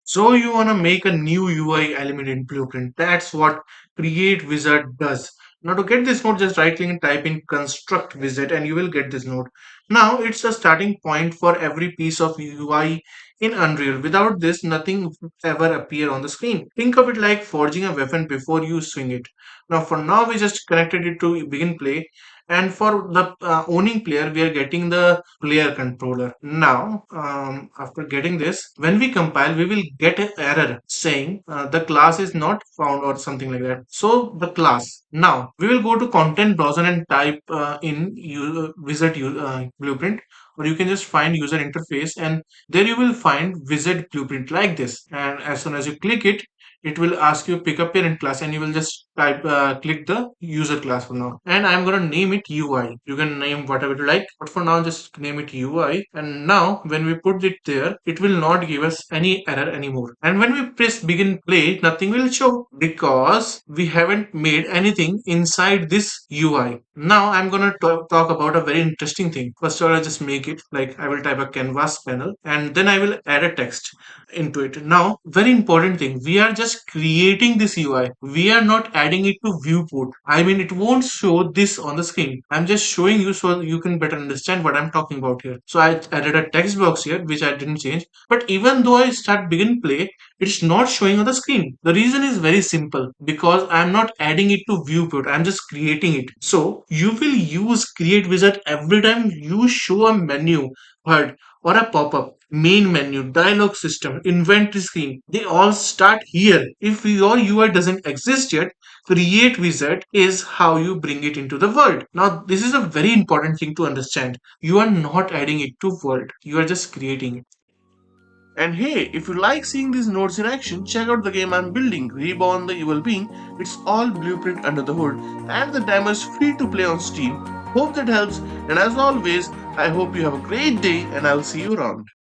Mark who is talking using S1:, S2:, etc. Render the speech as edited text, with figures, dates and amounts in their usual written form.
S1: So you want to make a new UI element in Blueprint. That's what Create Wizard does. Now to get this node, just right click and type in construct wizard and you will get this node. Now it's a starting point for every piece of UI in Unreal. Without this, nothing ever appear on the screen. Think of it like forging a weapon before you swing it. Now for now, we just connected it to begin play. And for the owning player, we are getting the player controller. Now, after getting this, when we compile, we will get an error saying the class is not found or something like that. So the class. Now we will go to content browser and type in blueprint, or you can just find user interface, and there you will find wizard blueprint like this. And as soon as you click it, it will ask you pick a parent class, and you will just type click the user class for now. And I'm gonna name it UI. You can name whatever you like, but for now just name it UI. And now when we put it there, it will not give us any error anymore. And when we press begin play, nothing will show because we haven't made anything inside this UI. Now I'm gonna talk about a very interesting thing. First of all, I'll just make it like I will type a canvas panel, and then I will add a text into it. Now, very important thing, we are just creating this UI. We are not adding it to Viewport. I mean, it won't show this on the screen. I'm just showing you so you can better understand what I'm talking about here. So I added a text box here, which I didn't change. But even though I start begin play, it's not showing on the screen. The reason is very simple, because I'm not adding it to Viewport. I'm just creating it. So you will use Create Wizard every time you show a menu, HUD, or a pop-up, main menu, dialog system, inventory screen. They all start here. If your UI doesn't exist yet, Create Wizard is how you bring it into the world. Now, this is a very important thing to understand. You are not adding it to world. You are just creating it. And hey, if you like seeing these nodes in action, check out the game I'm building, Reborn the Evil Being. It's all blueprint under the hood, and the demo is free to play on Steam. Hope that helps, and as always, I hope you have a great day, and I'll see you around.